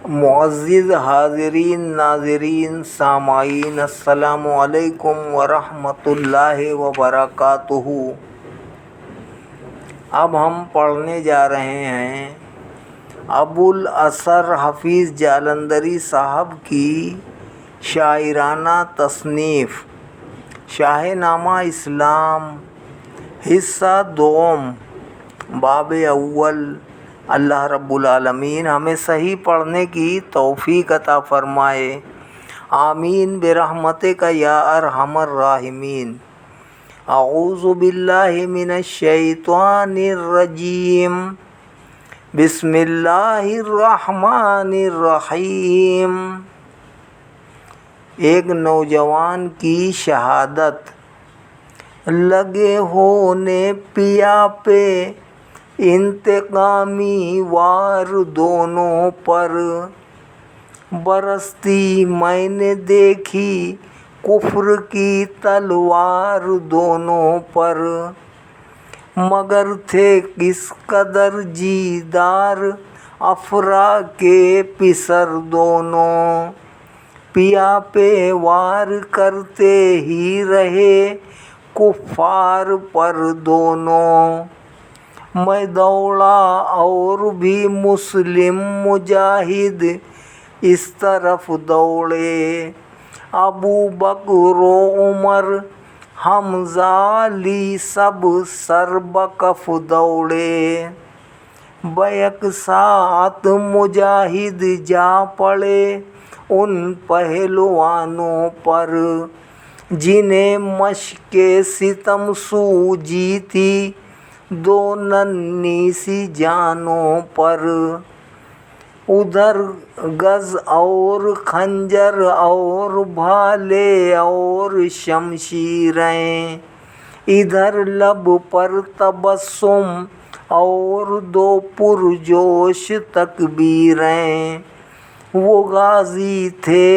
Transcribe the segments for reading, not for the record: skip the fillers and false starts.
معزز حاضرین ناظرین سامعین السلام علیکم ورحمۃ اللہ وبرکاتہ۔ اب ہم پڑھنے جا رہے ہیں ابوالاسر حفیظ جالندھری صاحب کی شاعرانہ تصنیف شاہ نامہ اسلام، حصہ دوم، باب اول۔ اللہ رب العالمین ہمیں صحیح پڑھنے کی توفیق عطا فرمائے، آمین برحمتک یا ارحم الراحمین۔ اعوذ باللہ من الشیطان الرجیم، بسم اللہ الرحمن الرحیم۔ ایک نوجوان کی شہادت۔ لگے ہونے پیا پہ انتقامی وار دونوں پر، برستی میں نے دیکھی کفر کی تلوار دونوں پر، مگر تھے کس قدر جیدار افرا کے پسر دونوں، پیا پہ وار کرتے ہی رہے کفار پر دونوں۔ میں دوڑا اور بھی مسلم مجاہد اس طرف دوڑے، ابو بکر و عمر حمزہ علی سب سر بکف دوڑے، بیک ساعت مجاہد جا پڑے ان پہلوانوں پر، جنہیں مشق ستم سوجی تھی دو ننھی سی جانوں پر، ادھر گز اور خنجر اور بھالے اور شمشیریں، ادھر لب پر تبسم اور دو پرجوش تکبیریں، وہ غازی تھے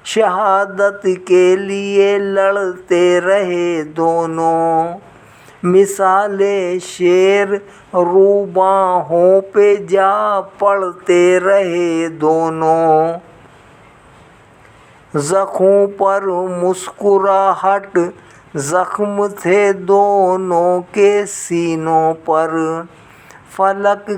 شہادت کے لیے لڑتے رہے دونوں، مثال شیر روباہوں پہ جا پڑتے رہے دونوں، زخموں پر مسکراہٹ زخم تھے دونوں کے سینوں پر، فلک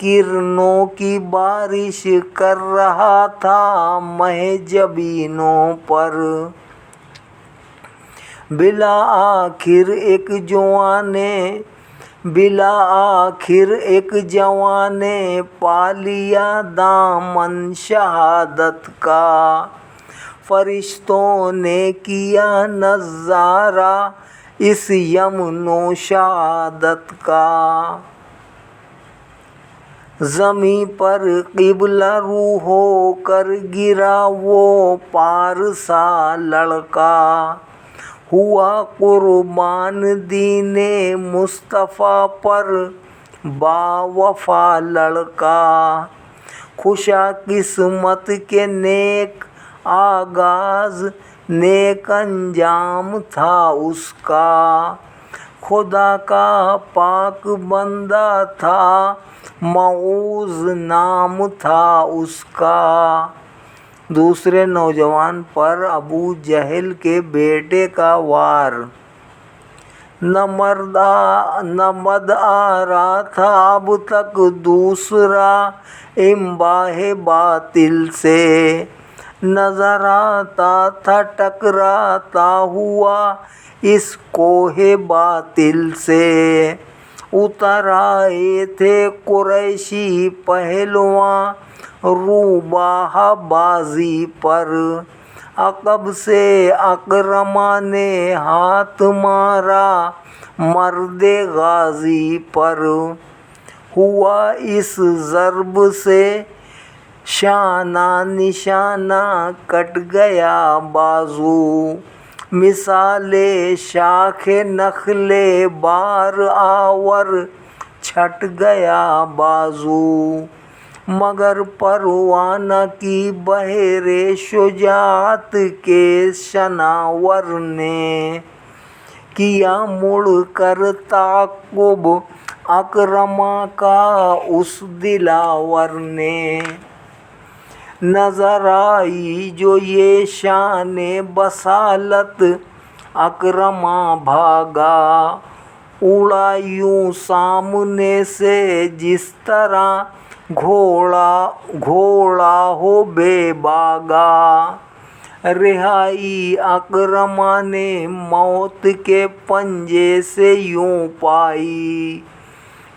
کرنوں کی بارش کر رہا تھا مہ جبینوں پر، بالآخر ایک جوان نے پا لیا دامن شہادت کا، فرشتوں نے کیا نظارہ اس یمن و شہادت کا، زمیں پر قبلہ رو ہو کر گرا وہ پارسا لڑکا، ہوا قربان دین مصطفیٰ پر با وفا لڑکا، خوشا قسمت کے نیک آغاز نیک انجام تھا اس کا، خدا کا پاک بندہ تھا معوذ نام تھا اس کا۔ دوسرے نوجوان پر ابو جہل کے بیٹے کا وار۔ نہ مد آ رہا تھا اب تک دوسرا انباہ باطل سے، نظر آتا تھا ٹکراتا ہوا اس کوہ باطل سے، اتر آئے تھے قریشی پہلواں روباہ بازی پر، عقب سے اکرمہ نے ہاتھ مارا مرد غازی پر، ہوا اس ضرب سے شانہ نشانہ کٹ گیا بازو، مثال شاخ نخل بار آور چھٹ گیا بازو، مگر پروانہ کی بہر شجاعت کے شناور نے کیا مڑ کر تعاقب اکرما کا اس دلاور نے، نظر آئی جو یہ شان بصالت، اکرما بھاگا اڑا یوں سامنے سے جس طرح گھوڑا ہو بے باگا۔ رہائی اکرما نے موت کے پنجے سے یوں پائی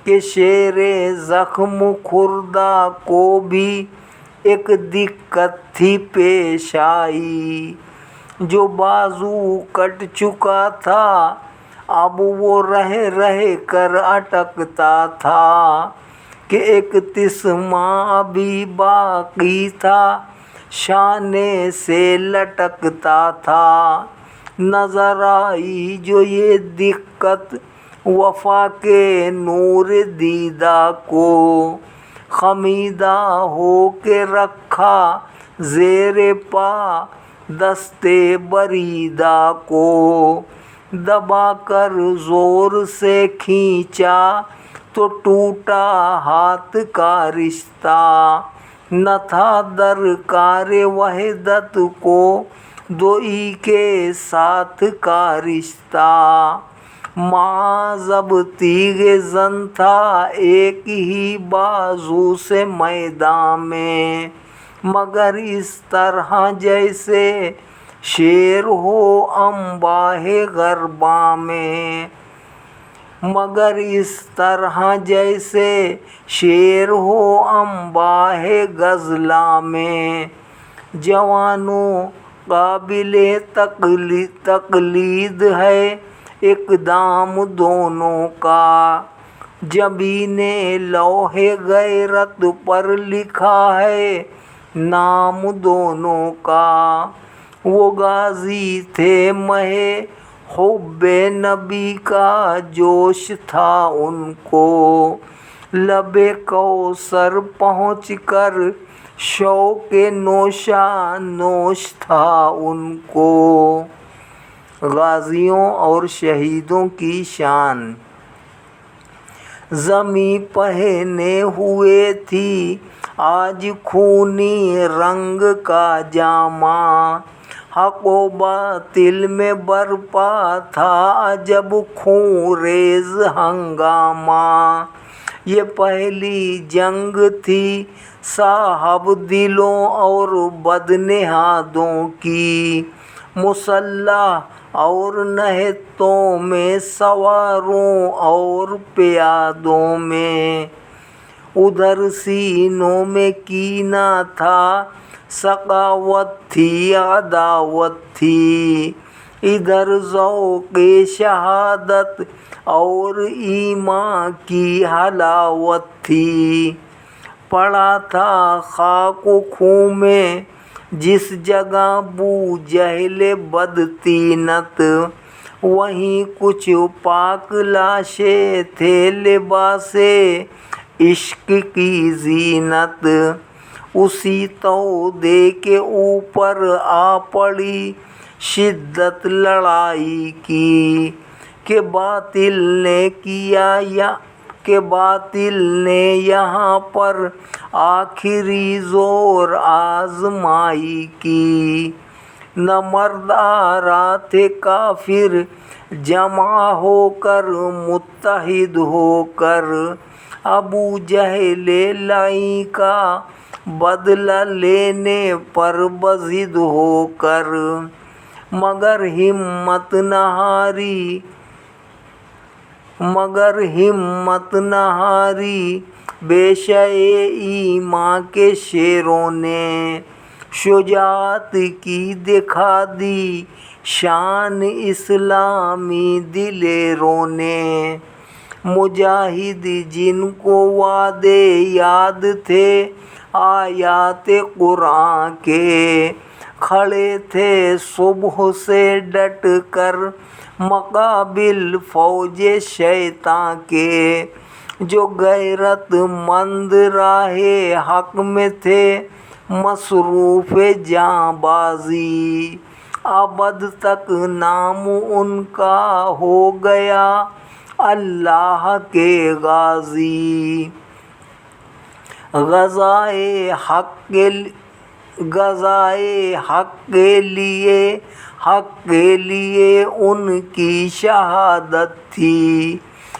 کہ شیر زخم خوردہ کو بھی ایک دقت تھی پیش آئی۔ جو بازو کٹ چکا تھا اب وہ رہ کر اٹکتا تھا کہ ایک تسمہ ابھی باقی تھا شانے سے لٹکتا تھا۔ نظر آئی جو یہ دقت وفا کے نور دیدہ کو، خمیدہ ہو کے رکھا زیر پا دستے بریدہ کو، دبا کر زور سے کھینچا تو ٹوٹا ہاتھ کا رشتہ، نہ تھا درکار وحدت کو دوئی کے ساتھ کا رشتہ۔ معذب تیغ زن تھا ایک ہی بازو سے میدان میں، مگر اس طرح جیسے شیر ہو انباہ غرباں میں، مگر اس طرح جیسے شیر ہو انباہ غزلاں میں۔ جوانوں قابل تقلید ہے اقدام دونوں کا، جبین لوح غیرت پر لکھا ہے نام دونوں کا۔ وہ غازی تھے مہ حب نبی کا جوش تھا ان کو، لب کوثر پہنچ کر شوق نوشاں نوش تھا ان کو۔ غازیوں اور شہیدوں کی شان۔ زمیں پہنے ہوئے تھی آج خونی رنگ کا جامہ، حق و باطل میں برپا تھا عجب خون ریز ہنگامہ۔ یہ پہلی جنگ تھی صاحب دلوں اور بدنہادوں کی، مسلح اور نہتوں میں سواروں اور پیادوں میں۔ ادھر سینوں میں کینہ تھا سخاوت تھی عداوت تھی، ادھر ذوق شہادت اور ایمان کی حلاوت تھی۔ پڑا تھا خاک و خون میں جس جگہ بو جہل بدطینت، وہیں کچھ پاک لاشیں تھے لباس عشق کی زینت۔ اسی تودے کے اوپر آ پڑی شدت لڑائی کی، کہ باطل نے یہاں پر آخری زور آزمائی کی۔ نہ مرد آ رہا تھے کافر جمع ہو کر متحد ہو کر، ابو جہل لعین کا بدلہ لینے پر بضد ہو کر، مگر ہمت نہ ہاری بیشہ ایمان کے شیروں نے، شجاعت کی دکھا دی شان اسلامی دلیروں نے۔ مجاہد جن کو وعدے یاد تھے آیات قرآن کے، کھڑے تھے صبح سے ڈٹ کر مقابل فوج شیطان کے، جو غیرت مند راہ حق میں تھے مصروف جاں بازی، ابد تک نام ان کا ہو گیا اللہ کے غازی، غزائے حق کے لیے ان کی شہادت تھی،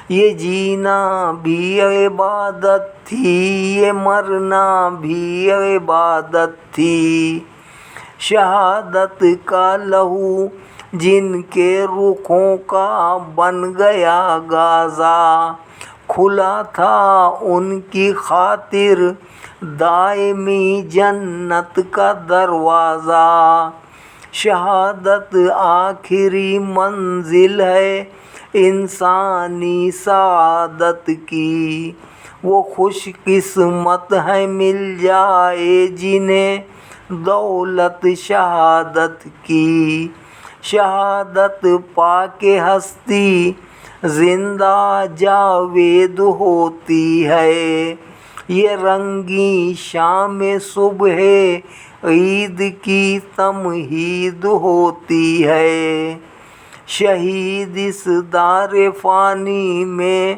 یہ جینا بھی عبادت تھی، یہ مرنا بھی عبادت تھی۔ شہادت کا لہو جن کے رخوں کا بن گیا غازہ، کھلا تھا ان کی خاطر دائمی جنت کا دروازہ۔ شہادت آخری منزل ہے انسانی سعادت کی، وہ خوش قسمت ہے مل جائے جنہیں دولت شہادت کی۔ شہادت پا کے ہستی زندہ جاوید ہوتی ہے، یہ رنگیں شام صبح عید کی تمہید ہوتی ہے۔ شہید اس دار فانی میں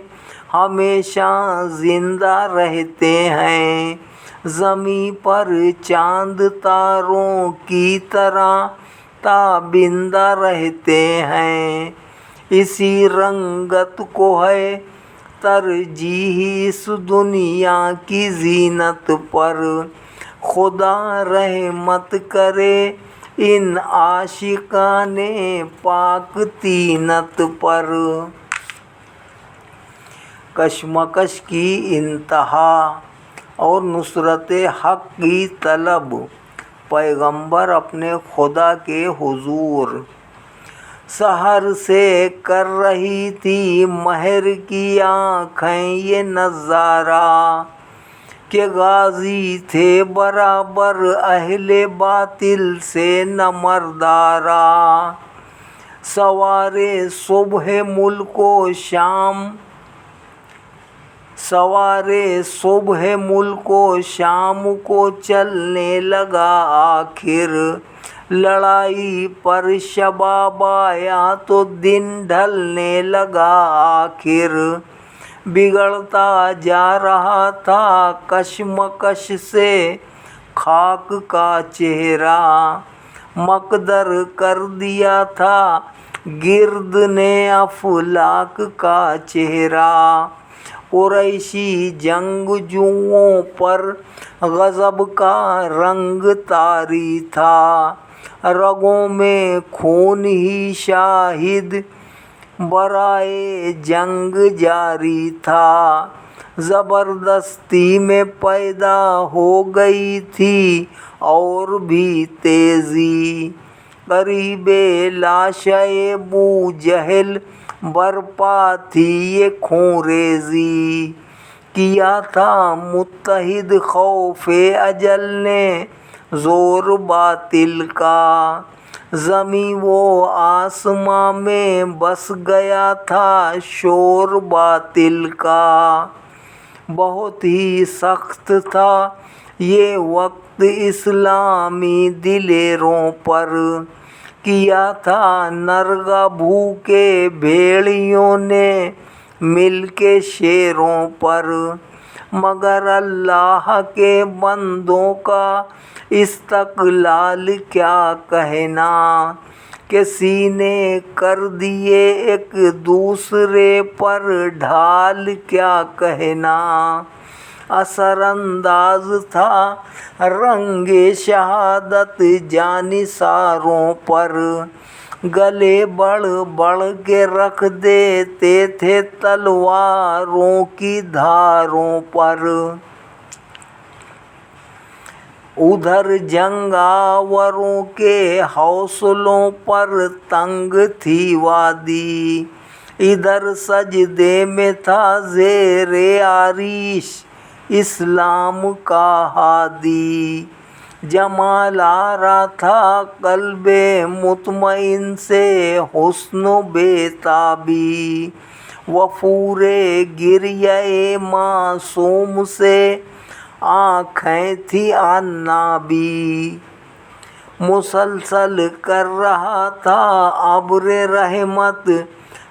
ہمیشہ زندہ رہتے ہیں، زمیں پر چاند تاروں کی طرح تابندہ رہتے ہیں۔ اسی رنگت کو ہے ترجیح اس دنیا کی زینت پر، خدا رحمت کرے ان عاشقان پاک طینت پر۔ کشمکش کی انتہا اور نصرت حق کی طلب۔ پیغمبر اپنے خدا کے حضور سحر سے کر رہی تھی مہر کی آنکھیں یہ نظارہ، کہ غازی تھے برابر اہل باطل سے نمردارا۔ سوارے صبح ملک و شام کو چلنے لگا آخر، لڑائی پر شباب آیا تو دن ڈھلنے لگا آخر۔ بگڑتا جا رہا تھا کشمکش سے خاک کا چہرہ، مقدر کر دیا تھا گرد نے افلاک کا چہرہ۔ قریشی جنگجوؤں پر غضب کا رنگ طاری تھا، رگوں میں خون ہی شاہد برائے جنگ جاری تھا۔ زبردستی میں پیدا ہو گئی تھی اور بھی تیزی، قریب لاشے ابو جہل برپا تھی یہ خون ریزی۔ کیا تھا متحد خوف اجل نے زور باطل کا، زمیں و آسماں میں بس گیا تھا شور باطل کا۔ بہت ہی سخت تھا یہ وقت اسلامی دلیروں پر، کیا تھا نرگا بھوکے بھیڑیوں نے مل کے شیروں پر، مگر اللہ کے بندوں کا استقلال کیا کہنا، کہ سینے کر دیے ایک دوسرے پر ڈھال کیا کہنا۔ اثر انداز تھا رنگ شہادت جانثاروں پر، گلے بڑھ بڑھ کے رکھ دیتے تھے تلواروں کی دھاروں پر۔ ادھر جنگ آوروں کے حوصلوں پر تنگ تھی وادی، ادھر سجدے میں تھا زیر عریش اسلام کا ہادی۔ جمال آ رہا تھا قلب مطمئن سے حسن و بیتابی، وفور گریہ معصوم سے آنکھیں تھی عنابی۔ مسلسل کر رہا تھا ابر رحمت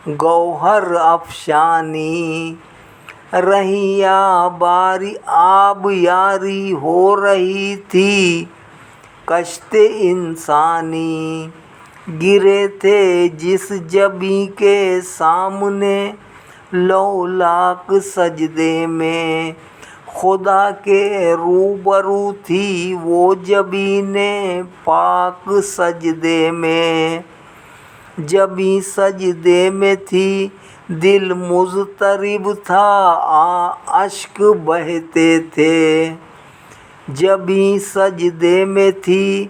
گوہر افشانی، رہی باری آب یاری ہو رہی تھی کشت انسانی، گرے تھے جس جبیں کے سامنے لولاک سجدے میں، خدا کے روبرو تھی وہ جبینِ پاک سجدے میں، جبیں سجدے میں تھی دل مضطرب تھا اشک بہتے تھے، جبیں سجدے میں تھی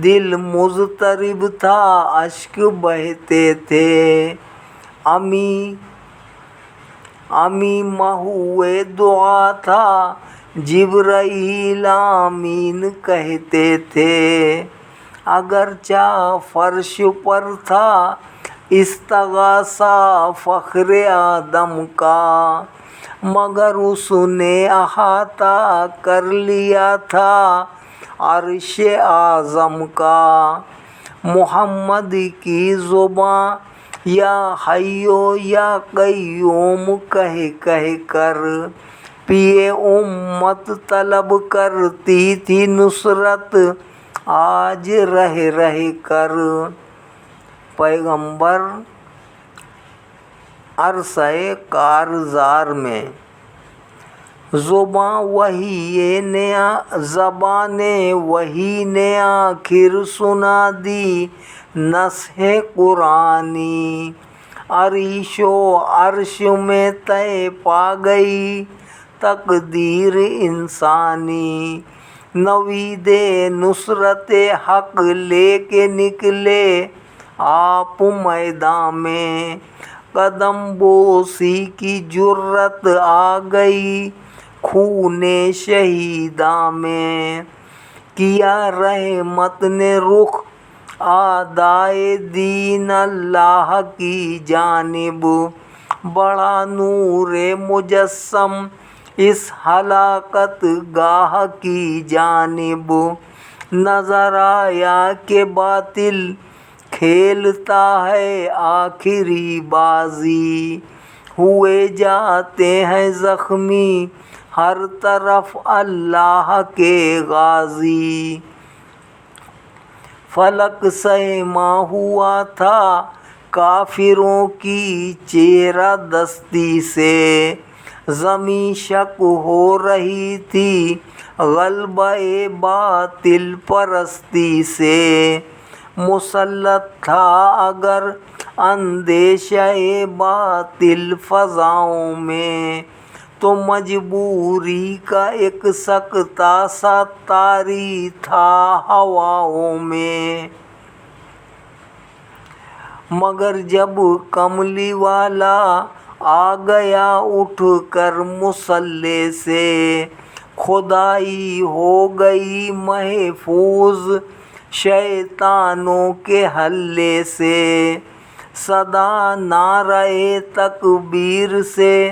دل مضطرب تھا اشک بہتے تھے، امی محوِ دعا تھا جبرائیل آمین کہتے تھے، اگرچہ فرش پر تھا استغاثہ فخر آدم کا، مگر اس نے احاطہ کر لیا تھا عرش اعظم کا، محمد کی زباں یا حیو یا قیوم کہہ کہہ کر پیے امت طلب کرتی تھی نصرت آج رہ رہ کر، پیغمبر عرصۂ کارزار میں زبان وحی نے آخر سنا دی نصح قرآنی، عریش و عرش میں طے پا گئی تقدیر انسانی، نوید نصرت حق لے کے نکلے آپ میدان میں، قدم بوسی کی جرت آ گئی خون شہیداں میں، کیا رحمت نے رخ اعدائے دین اللہ کی جانب، بڑا نور مجسم اس ہلاکت گاہ کی جانب، نظر آیا کہ باطل کھیلتا ہے آخری بازی، ہوئے جاتے ہیں زخمی ہر طرف اللہ کے غازی، فلک سہما ہوا تھا کافروں کی چیرہ دستی سے، زمیں شک ہو رہی تھی غلبہ باطل پرستی سے، مسلط تھا اگر اندیشہ باطل فضاؤں میں، تو مجبوری کا ایک سکتہ سا طاری تھا ہواؤں میں، مگر جب کملی والا آ گیا اٹھ کر مصلی سے، خدائی ہو گئی محفوظ شیطانوں کے حلے سے، صدا نعرہ تکبیر سے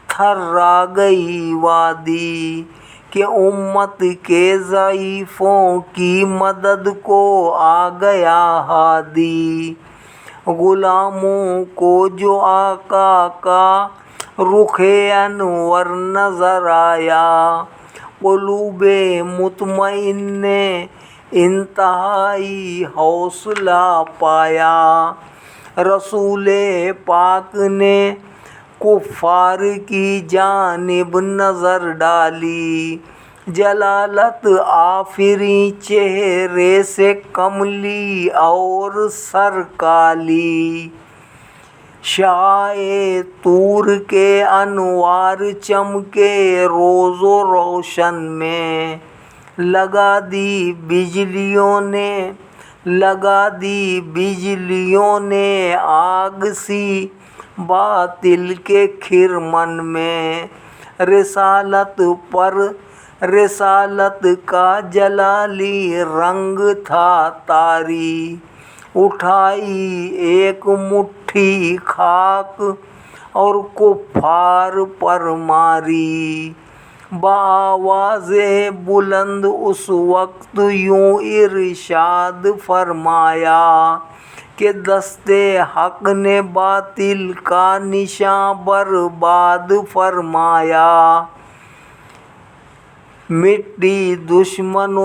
تھرا گئی وادی، کہ امت کے ضعیفوں کی مدد کو آ گیا ہادی، غلاموں کو جو آقا کا رخ انور نظر آیا، قلوب مطمئن نے انتہائی حوصلہ پایا، رسول پاک نے کفار کی جانب نظر ڈالی، جلالت آفریں چہرے سے کملی اور سر کالی، شعاع طور کے انوار چمکے روز و روشن میں، لگا دی بجلیوں نے آگ سی باطل کے کھرمن میں، رسالت کا جلالی رنگ تھا طاری، اٹھائی ایک مٹھی خاک اور کفار پر ماری، بآواز بلند اس وقت یوں ارشاد فرمایا کہ دستے حق نے باطل کا نشاں برباد فرمایا۔ مٹی دشمن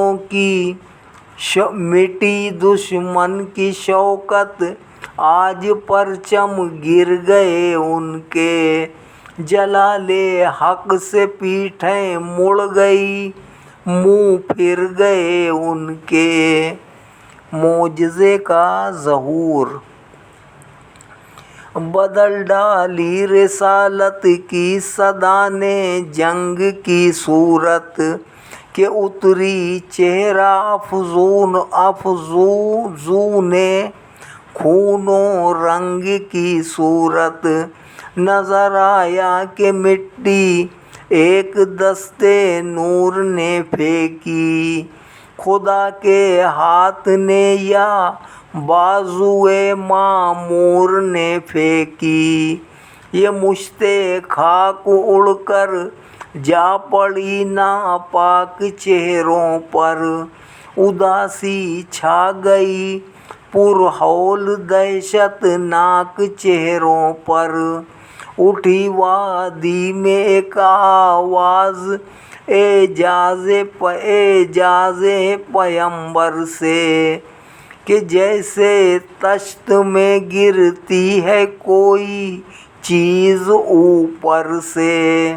کی شوکت، آج پرچم گر گئے ان کے، جلال حق سے پیٹھیں مڑ گئی، منہ پھر گئے ان کے۔ معجزے کا ظہور۔ بدل ڈالی رسالت کی صدا نے جنگ کی صورت، کہ اتری چہرہ افزوں نے خون و رنگ کی صورت۔ نظر آیا کہ مٹی ایک دستے نور نے پھینکی، خدا کے ہاتھ نے یا بازوئے معمور نے پھینکی۔ یہ مشتے خاک اڑ کر جا پڑی ناپاک چہروں پر، اداسی چھا گئی پرہول دہشت ناک چہروں پر۔ اٹھی وادی میں ایک آواز اعجاز پیمبر سے، کہ جیسے طشت میں گرتی ہے کوئی چیز اوپر سے۔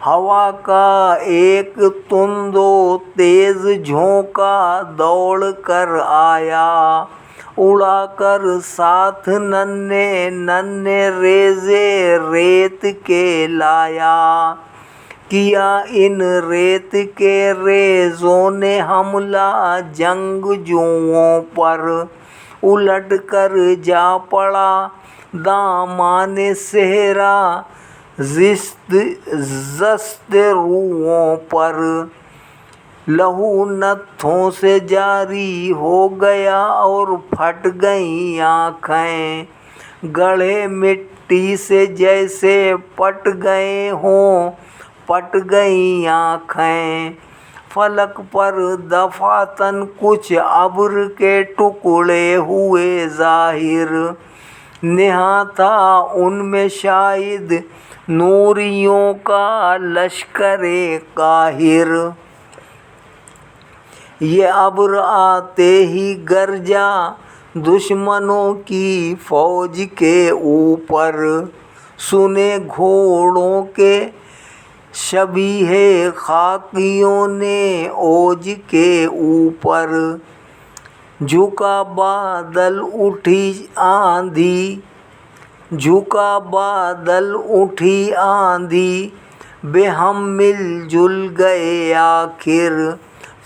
ہوا کا ایک تند و تیز جھونکا دوڑ کر آیا، اڑا کر ساتھ ننھے ریزے ریت کے لایا۔ کیا ان ریت کے ریزوں نے حملہ جنگجوؤں پر، الٹ کر جا پڑا دامان صحرا زست روؤں پر۔ لہو نتھوں سے جاری ہو گیا اور پھٹ گئیں آنکھیں، گڑھے مٹی سے جیسے پٹ گئے ہوں پٹ گئیں آنکھیں۔ فلک پر دفاتن کچھ ابر کے ٹکڑے ہوئے ظاہر، نہاں تھا ان میں شاید نوریوں کا لشکر قاہر۔ یہ ابر آتے ہی گرجا دشمنوں کی فوج کے اوپر، سنے گھوڑوں کے شبیہ خاکیوں نے اوج کے اوپر۔ جھکا بادل اٹھی آندھی، بے ہم مل جل گئے آخر،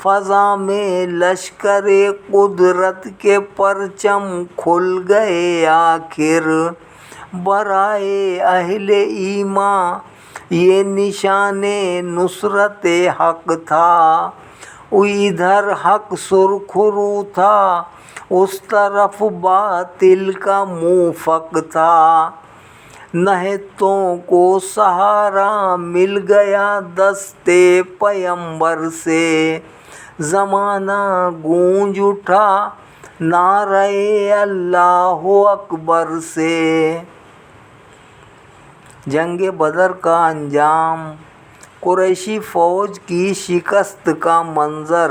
فضا میں لشکر قدرت کے پرچم کھل گئے آخر۔ برائے اہل ایمان یہ نشان نصرت حق تھا، ادھر حق سرخرو تھا، اس طرف باطل کا منہ فک تھا۔ نہتوں کو سہارا مل گیا دستے پیمبر سے، زمانہ گونج اٹھا نعرہ اللہ اکبر سے۔ جنگ بدر کا انجام۔ قریشی فوج کی شکست کا منظر۔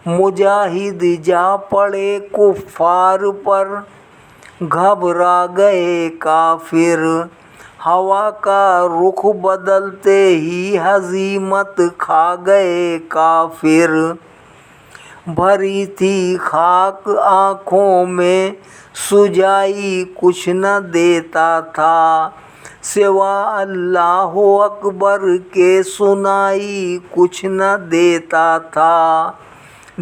مجاہد جا پڑے کفار پر، گھبرا گئے کافر، ہوا کا رخ بدلتے ہی ہزیمت کھا گئے کافر۔ بھری تھی خاک آنکھوں میں سجائی کچھ نہ دیتا تھا، سوا اللہ اکبر کے سنائی کچھ نہ دیتا تھا۔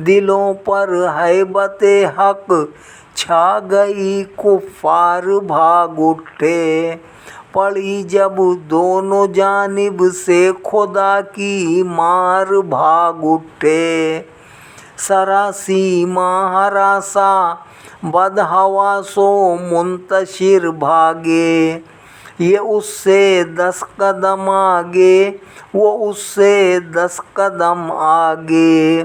دلوں پر ہیبت حق چھا گئی، کفار بھاگ اٹھے، پڑی جب دونوں جانب سے خدا کی مار بھاگ اٹھے۔ سراسیمہ ہراساں بدحواسوں منتشر بھاگے، یہ اس سے 10 قدم آگے وہ اس سے 10 قدم آگے۔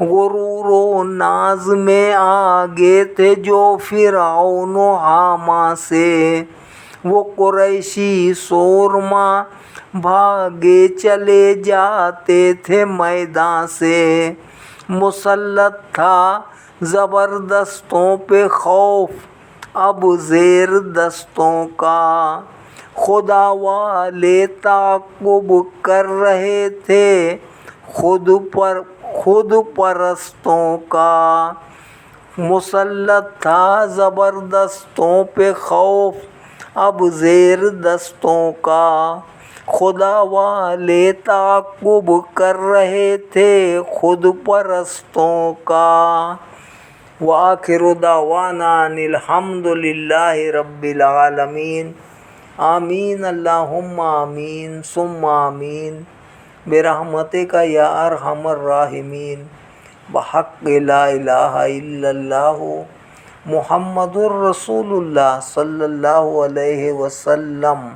غرور و ناز میں آگے تھے جو فرعون و حاما سے، وہ قریشی سورما بھاگے چلے جاتے تھے میدان سے، مسلط تھا زبردستوں پہ خوف اب زیر دستوں کا، خدا والے تعاقب کر رہے تھے خود پرستوں کا، مسلط تھا زبردستوں پہ خوف اب زیر دستوں کا، خدا والے تعاقب کر رہے تھے خود پرستوں کا۔ وآخر دعوانا ان الحمد للہ رب العالمین۔ آمین اللہم آمین ثم آمین برحمتک یا ارحم الراحمین، بحق لا الہ الا اللہ محمد الرسول اللہ صلی اللہ علیہ وسلم۔